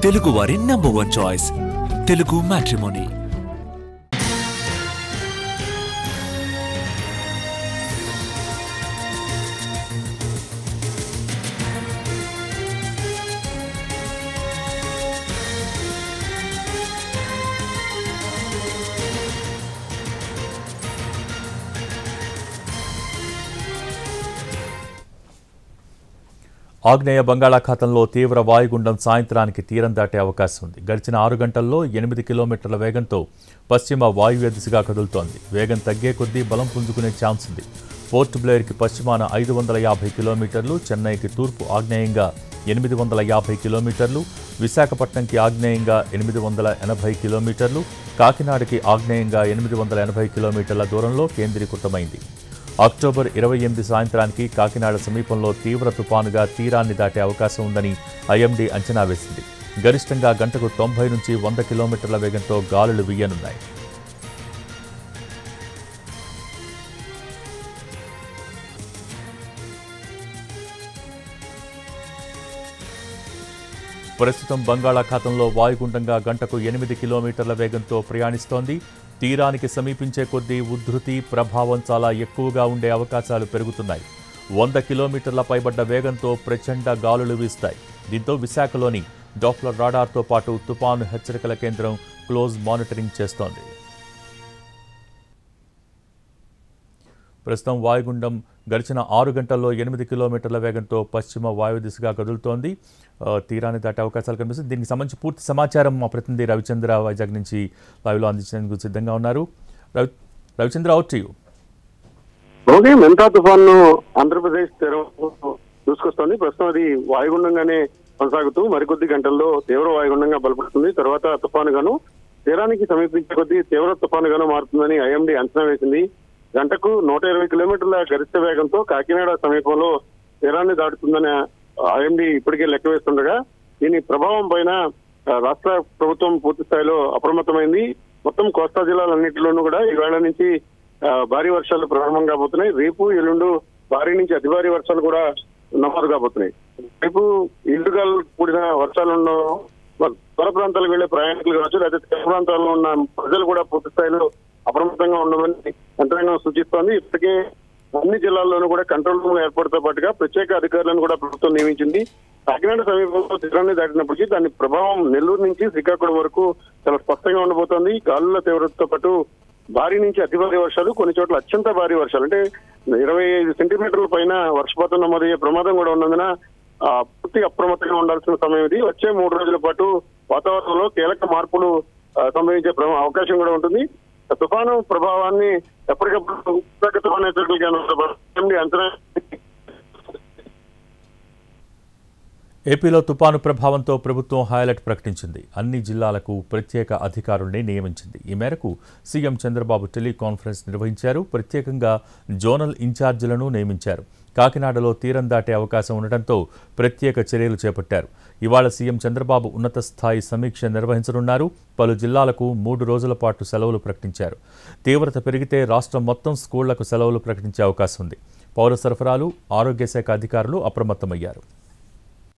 తెలుగు వారి number 1 choice Telugu matrimony. ఆగ్నేయ బంగాళాఖాతంలో తీవ్ర వాయుగుండం సాయంత్రానికి తీరం దాటే అవకాశం ఉంది. గడిచిన 6 గంటల్లో 8 కిలోమీటర్ల వేగంతో పశ్చిమ వాయువ్య దిశగా కదులుతోంది. వేగం తగ్గే కొద్దీ బలం పుంజుకునే ఛాన్స్ ఉంది. పోర్ట్ బ్లేర్కి పశ్చిమాన 550 కిలోమీటర్లు, చెన్నైకి తూర్పు ఆగ్నేయంగా 850 కిలోమీటర్లు, విశాఖపట్నంకి ఆగ్నేయంగా 880 కిలోమీటర్లు, కాకినాడకి ఆగ్నేయంగా 880 కిలోమీటర్ల దూరంలో కేంద్రీకృతమైంది. అక్టోబర్ 28 సాయంత్రానికి కాకినాడ సమీపంలో తీవ్ర తుపానుగా తీరాన్ని దాటే అవకాశం ఉందని ఐఎండీ అంచనా వేసింది. గరిష్టంగా గంటకు 90 నుంచి 100 కిలోమీటర్ల వేగంతో గాలులు వీయనున్నాయి. ప్రస్తుతం బంగాళాఖాతంలో వాయుగుండంగా గంటకు 8 కిలోమీటర్ల వేగంతో ప్రయాణిస్తోంది. తీరానికి సమీపించే కొద్దీ ఉధృతి ప్రభావం చాలా ఎక్కువగా ఉండే అవకాశాలు పెరుగుతున్నాయి. 100 కిలోమీటర్ల పైబడ్డ వేగంతో ప్రచండ గాలులు వీస్తాయి. దీంతో విశాఖలోని డాప్లర్ రాడార్తో పాటు తుపాను హెచ్చరికల కేంద్రం క్లోజ్ మానిటరింగ్ చేస్తోంది. ప్రస్తుతం వాయుగుండం గడిచిన 6 గంటల్లో 8 కిలోమీటర్ల వేగంతో పశ్చిమ వాయు దిశగా కదులుతోంది. తీరాన్ని దాటే అవకాశాలు కనిపిస్తుంది. దీనికి సంబంధించి పూర్తి సమాచారం మా ప్రతినిధి రవిచంద్ర వైజాగ్ నుంచి లైవ్లో అందించేందుకు సిద్ధంగా ఉన్నారు. Ravichandra, out to you. Montha తుఫాను ఆంధ్రప్రదేశ్ తీరం దూసుకొస్తోంది. ప్రస్తుతం అది వాయుగుండంగానే కొనసాగుతూ మరికొద్ది గంటల్లో తీవ్ర వాయుగుండంగా బలపడుతుంది. తర్వాత తుఫానుగాను తీరానికి సమీపించే కొద్దీ తీవ్ర తుఫానుగాను మారుతుందని ఐఎండీ అంచనా వేసింది. గంటకు 120 కిలోమీటర్ల గరిష్ట వేగంతో కాకినాడ సమీపంలో తీరాన్ని దాటుతుందని ఐఎండీ ఇప్పటికే లెక్క వేస్తుండగా దీని ప్రభావం పైన రాష్ట్ర ప్రభుత్వం పూర్తి స్థాయిలో అప్రమత్తమైంది. మొత్తం కోస్తా జిల్లాలన్నింటిలోనూ కూడా ఈవేళ నుంచి భారీ వర్షాలు ప్రారంభం కాబోతున్నాయి. రేపు ఎల్లుండు భారీ నుంచి అతి భారీ వర్షాలు కూడా నమోదు కాబోతున్నాయి. రేపు ఇల్లుగాలు కూడిన వర్షాలు ఉండడం దూర ప్రాంతాలకు వెళ్లే ప్రయాణికులు కావచ్చు, లేదా తీర ప్రాంతాల్లో ఉన్న ప్రజలు కూడా పూర్తి స్థాయిలో అప్రమత్తంగా ఉండమని యంత్రాంగం సూచిస్తోంది. ఇప్పటికే అన్ని జిల్లాల్లోనూ కూడా కంట్రోల్ రూమ్ ఏర్పాటుతో పాటుగా ప్రత్యేక అధికారులను కూడా ప్రభుత్వం నియమించింది. కాకినాడ సమీపంలో తీరాన్ని దాటినప్పటికీ దాని ప్రభావం నెల్లూరు నుంచి శ్రీకాకుళం వరకు చాలా స్పష్టంగా ఉండబోతోంది. గాలుల తీవ్రతతో పాటు భారీ నుంచి అతి భారీ వర్షాలు, కొన్ని చోట్ల అత్యంత భారీ వర్షాలు అంటే 25 సెంటీమీటర్ల పైన వర్షపాతం నమోదయ్యే ప్రమాదం కూడా ఉన్నందున పూర్తి అప్రమత్తంగా ఉండాల్సిన సమయం ఇది. వచ్చే 3 రోజుల పాటు వాతావరణంలో కీలక మార్పులు సంభవించే అవకాశం కూడా ఉంటుంది. తుఫాను ప్రభావాన్ని ఎప్పటికప్పుడు తుఫాను హెచ్చరికలు అంచనా. ఏపీలో తుపాను ప్రభావంతో ప్రభుత్వం హైలైట్ ప్రకటించింది. అన్ని జిల్లాలకు ప్రత్యేక అధికారుల్ని నియమించింది. ఈ మేరకు సీఎం చంద్రబాబు టెలికాన్ఫరెన్స్ నిర్వహించారు. ప్రత్యేకంగా జోనల్ ఇన్ఛార్జీలను నియమించారు. కాకినాడలో తీరం దాటే అవకాశం ఉండటంతో ప్రత్యేక చర్యలు చేపట్టారు. ఇవాళ సీఎం చంద్రబాబు ఉన్నత స్థాయి సమీక్ష నిర్వహించనున్నారు. పలు జిల్లాలకు 3 రోజుల పాటు సెలవులు ప్రకటించారు. తీవ్రత పెరిగితే రాష్ట్రం మొత్తం స్కూళ్లకు సెలవులు ప్రకటించే అవకాశం ఉంది. పౌర సరఫరాలు, ఆరోగ్య శాఖ అధికారులు అప్రమత్తమయ్యారు.